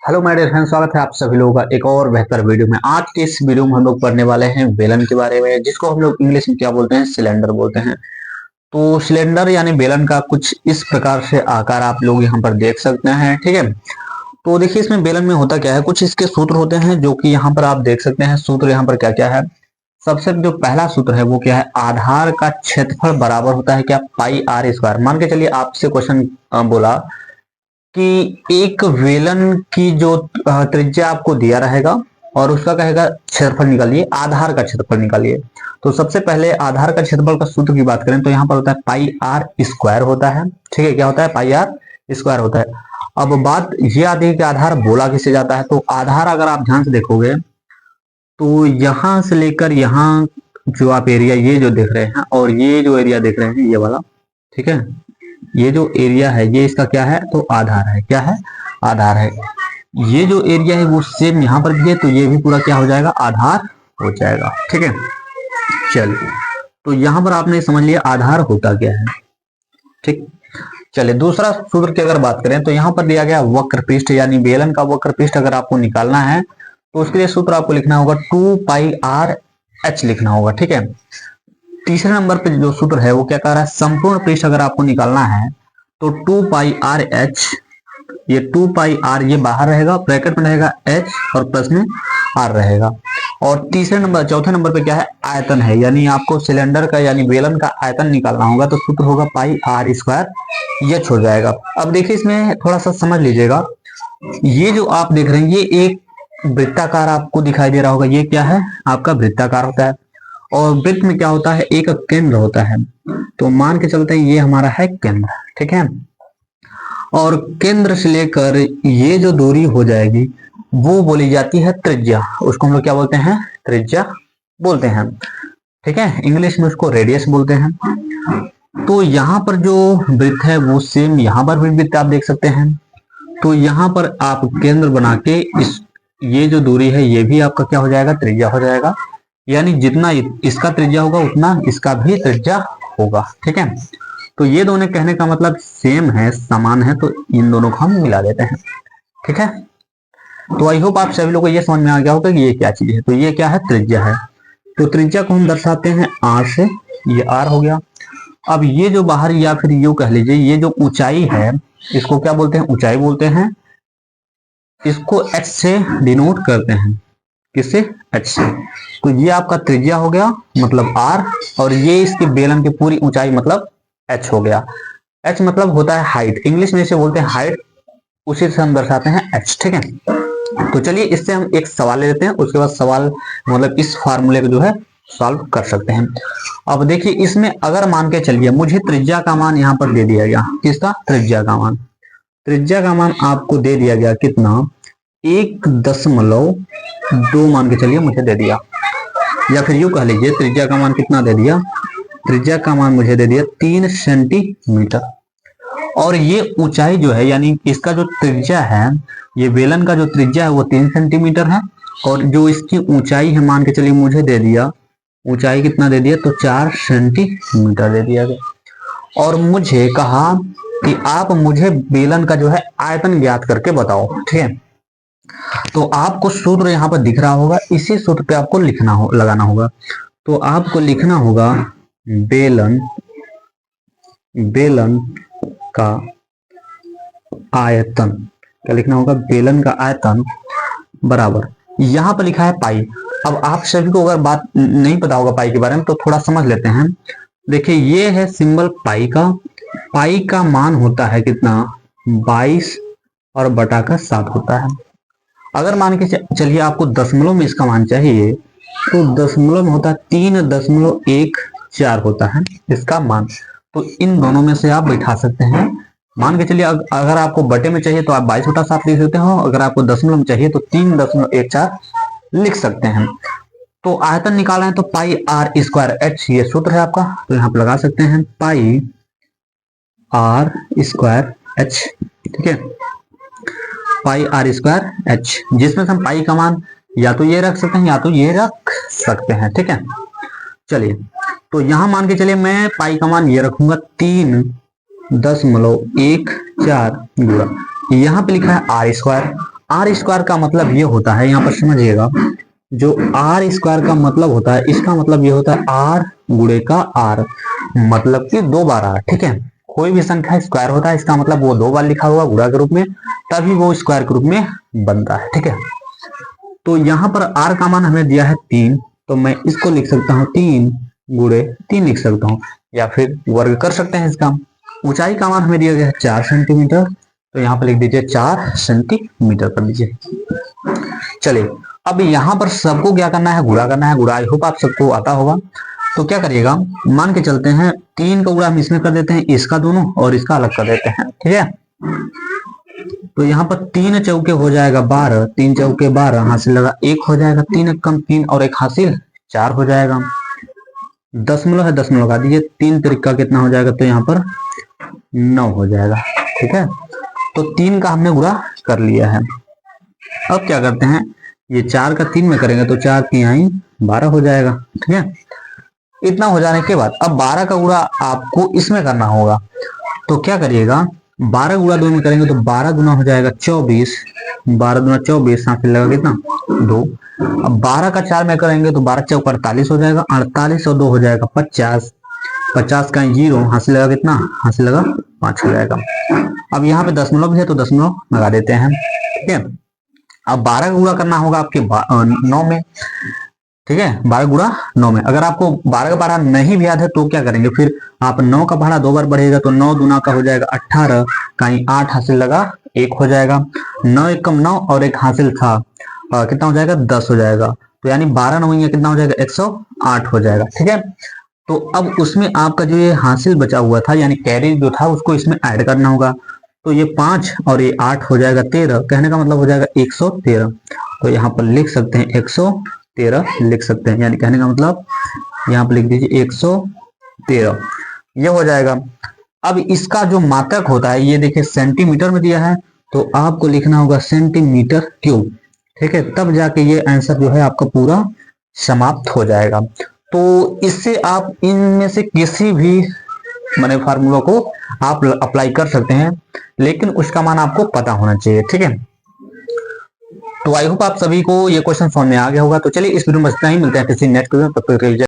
Hello my dear friends, स्वागत है आप सभी लोगों का एक और बेहतर वीडियो में। आज के इस वीडियो में हम लोग पढ़ने वाले हैं बेलन के बारे में, जिसको हम लोग इंग्लिश में क्या बोलते हैं, सिलेंडर बोलते हैं। तो सिलेंडर यानी बेलन का कुछ इस प्रकार से आकार आप लोग यहाँ पर देख सकते हैं। ठीक है, तो देखिए इसमें बेलन में होता क्या है, कुछ इसके सूत्र होते हैं जो कि यहाँ पर आप देख सकते हैं। सूत्र यहाँ पर क्या क्या है। सबसे जो पहला सूत्र है वो क्या है, आधार का क्षेत्रफल बराबर होता है क्या, पाई आर स्क्वायर। मान के चलिए आपसे क्वेश्चन बोला कि एक वेलन की जो त्रिज्या आपको दिया रहेगा और उसका कहेगा क्षेत्रफल निकालिए, आधार का क्षेत्रफल निकालिए। तो सबसे पहले आधार का क्षेत्रफल का सूत्र की बात करें तो यहाँ पर होता है पाई आर स्क्वायर होता है। ठीक है, क्या होता है, पाई आर स्क्वायर होता है। अब बात ये आती है कि आधार बोला किसे जाता है। तो आधार अगर आप ध्यान से देखोगे तो यहां से लेकर यहाँ जो आप एरिया ये जो देख रहे हैं और ये जो एरिया देख रहे हैं ये वाला, ठीक है, ये जो एरिया है ये इसका क्या है, तो आधार है। क्या है, आधार है। ये जो एरिया है वो सेम यहाँ पर भी है, तो ये भी पूरा क्या हो जाएगा, आधार हो जाएगा। ठीक है, चलिए तो यहाँ पर आपने समझ लिया आधार होता क्या है। ठीक, चलिए दूसरा सूत्र की अगर बात करें तो यहाँ पर दिया गया वक्र पृष्ठ यानी बेलन का वक्र पृष्ठ अगर आपको निकालना है तो उसके लिए सूत्र आपको लिखना होगा 2 पाई आर एच लिखना होगा। ठीक है, तीसरे नंबर पे जो सूत्र है वो क्या कह रहा है, संपूर्ण पृष्ठ अगर आपको निकालना है तो 2 पाई आर एच, ये 2 पाई आर ये बाहर रहेगा, ब्रैकेट में रहेगा एच और प्लस में आर रहेगा। और चौथे नंबर पे क्या है, आयतन है, यानी आपको सिलेंडर का यानी बेलन का आयतन निकालना होगा तो सूत्र होगा पाई आर स्क्वायर एच हो जाएगा। अब देखिए इसमें थोड़ा सा समझ लीजिएगा, ये जो आप देख रहे हैं ये एक वृत्ताकार आपको दिखाई दे रहा होगा, ये क्या है, आपका वृत्ताकार होता है। और वृत्त में क्या होता है, एक केंद्र होता है। तो मान के चलते हैं ये हमारा है केंद्र। ठीक है, और केंद्र से लेकर ये जो दूरी हो जाएगी वो बोली जाती है त्रिज्या। उसको हम लोग क्या बोलते हैं, त्रिज्या बोलते हैं। ठीक है, इंग्लिश में उसको रेडियस बोलते हैं। तो यहाँ पर जो वृत्त है वो सेम यहाँ पर भी वृत्त आप देख सकते हैं। तो यहाँ पर आप केंद्र बना के इस ये जो दूरी है ये भी आपका क्या हो जाएगा, त्रिज्या हो जाएगा। यानी जितना इसका त्रिज्या होगा उतना इसका भी त्रिज्या होगा। ठीक है, तो ये दोनों कहने का मतलब सेम है, समान है, तो इन दोनों को हम मिला देते हैं। ठीक है, तो आई होप आप सभी लोगों को ये समझ में आ गया होगा कि ये क्या चीज है। तो ये क्या है, त्रिज्या है। तो त्रिज्या को हम दर्शाते हैं आर से, ये आर हो गया। अब ये जो बाहर या फिर यू कह लीजिए ये जो ऊंचाई है इसको क्या बोलते हैं, ऊंचाई बोलते हैं। इसको एच से डिनोट करते हैं, किससे, एच से। तो ये आपका त्रिज्या हो गया मतलब आर, और ये इसकी बेलन की पूरी ऊंचाई मतलब एच हो गया। एच मतलब होता है हाइट, इंग्लिश में इसे बोलते हैं हाइट, उसी से हम दर्शाते हैं एच। ठीक है, तो चलिए इससे हम एक सवाल ले लेते हैं, उसके बाद सवाल मतलब इस फार्मूले को जो है सॉल्व कर सकते हैं। अब देखिए इसमें अगर मान के चलिए मुझे त्रिज्या का मान यहाँ पर दे दिया गया, किसका, त्रिज्या का मान। त्रिज्या का मान आपको दे दिया गया कितना, 1.2 मान के चलिए मुझे दे दिया, या फिर यूं कह लीजिए त्रिज्या का मान कितना दे दिया, त्रिज्या का मान मुझे दे दिया 3 सेंटीमीटर। और ये ऊंचाई जो है यानी इसका जो त्रिज्या है, ये बेलन का जो त्रिज्या है वो 3 सेंटीमीटर है, और जो इसकी ऊंचाई है मान के चलिए मुझे दे दिया, ऊंचाई कितना दे दिया, तो 4 सेंटीमीटर दे दिया गया। और मुझे कहा कि आप मुझे बेलन का जो है आयतन ज्ञात करके बताओ। ठीक है, तो आपको सूत्र यहाँ पर दिख रहा होगा, इसी सूत्र पे आपको लगाना होगा। तो आपको लिखना होगा बेलन का आयतन, क्या लिखना होगा, बेलन का आयतन बराबर, यहाँ पर लिखा है पाई। अब आप सभी को अगर बात नहीं पता होगा पाई के बारे में तो थोड़ा समझ लेते हैं। देखिए ये है सिंबल पाई का, पाई का मान होता है कितना, 22 और बटा का 7 होता है। अगर मान के चलिए आपको दशमलव में इसका मान चाहिए तो दशमलव में होता है 3.14 होता है इसका मान। तो इन दोनों में से आप बैठा सकते हैं। मान के चलिए अगर आपको बटे में चाहिए तो आप 22/7 लिख सकते हो, अगर आपको दशमलव में चाहिए तो 3.14 लिख सकते हैं। तो आयतन निकाला है तो पाई आर स्क्वायर एच ये सूत्र है आपका, तो यहाँ पे लगा सकते हैं पाई आर स्क्वायर एच। ठीक है, पाई आर स्क्वायर एच, जिसमें से हम पाई का मान या तो ये रख सकते हैं या तो ये रख सकते हैं। ठीक है, चलिए तो यहां मान के चलिए मैं पाई का मान ये रखूंगा 3.14 गुणा, यहाँ पे लिखा है आर स्क्वायर, आर स्क्वायर का मतलब ये होता है, यहाँ पर समझिएगा, जो आर स्क्वायर का मतलब होता है, इसका मतलब ये होता है आर गुणे का आर, मतलब कि 2 बार आर। ठीक है, कोई भी संख्या स्क्वायर होता है, इसका मतलब वो 2 बार लिखा हुआ गुणा के रूप में, तभी वो स्क्वायर के रूप में बनता है। ठीक है, तो यहाँ पर आर का मान हमें दिया है 3, तो मैं इसको लिख सकता हूँ 3 गुणे 3 लिख सकता हूँ, या फिर वर्ग कर सकते हैं इसका। ऊंचाई का मान हमें दिया गया है 4 सेंटीमीटर, तो यहाँ पर लिख दीजिए 4 सेंटीमीटर कर दीजिए। चलिए, अब यहाँ पर सबको क्या करना है, गुणा करना है। गुणा आई होप आप सबको आता होगा। तो क्या करिएगा, मान के चलते हैं 3 का गुणा हम इसमें कर देते हैं, इसका दोनों और इसका अलग कर देते हैं। ठीक है, तो यहाँ पर 3 चौके हो जाएगा 12, 3 चौके 12, हासिल लगा 1 हो जाएगा, 3 कम 3 और 1 हासिल 4 हो जाएगा। दशमलव है, दशमलव लगा दीजिए, 3 त्रिका कितना हो जाएगा, तो यहाँ पर 9 हो जाएगा। ठीक है, तो 3 का हमने गुणा कर लिया है। अब क्या करते हैं, ये 4 का 3 में करेंगे तो 4 3 12 हो जाएगा। ठीक है, इतना हो जाने के बाद अब 12 का गुणा आपको इसमें करना होगा। तो क्या करिएगा, 12 गुणा 2 में करेंगे तो 12 गुना हो जाएगा 24, 12 गुना 24, हाथ लगा कितना 2। अब 12 का 4 में करेंगे तो 12 चौक 48 हो जाएगा, 48 और 2 हो जाएगा 50, 50 का 0, हाथ लगा कितना, हाथ लगा 5 हो जाएगा। अब यहाँ पे दशमलव भी है तो दशमलव लगा देते हैं। ठीक है, अब 12 का गुणा करना होगा आपके 9 में। ठीक है, 12 गुणा 9 में। अगर आपको 12 का पहाड़ा नहीं भी याद है तो क्या करेंगे, फिर आप 9 का पहाड़ा 2 बार बढ़ेगा तो 9 दूना का हो जाएगा 18, कहीं 8 हासिल लगा 1 हो जाएगा, 9 1 कम 9 और 1 हासिल था, कितना हो जाएगा 10 हो जाएगा। तो यानी 12 9 कितना हो जाएगा 108 हो जाएगा। ठीक है, तो अब उसमें आपका जो ये हासिल बचा हुआ था यानी कैरी जो था उसको इसमें ऐड करना होगा। तो ये 5 और ये 8 हो जाएगा 13, कहने का मतलब हो जाएगा 113। तो यहाँ पर लिख सकते हैं 113 लिख सकते हैं, यानी कहने का मतलब यहाँ पर लिख दीजिए 113, ये हो जाएगा। अब इसका जो मात्रक होता है ये देखिए सेंटीमीटर में दिया है, तो आपको लिखना होगा सेंटीमीटर क्यूब। ठीक है, तब जाके ये आंसर जो है आपका पूरा समाप्त हो जाएगा। तो इससे आप इनमें से किसी भी माने फार्मूला को आप अप्लाई कर सकते हैं, लेकिन उसका मान आपको पता होना चाहिए। ठीक है, तो आई होप आप सभी को ये क्वेश्चन समझ में आ गया होगा। तो चलिए इस वीडियो में इतना ही, मिलते हैं किसी नेक्स्ट वीडियो में, तब तक के लिए।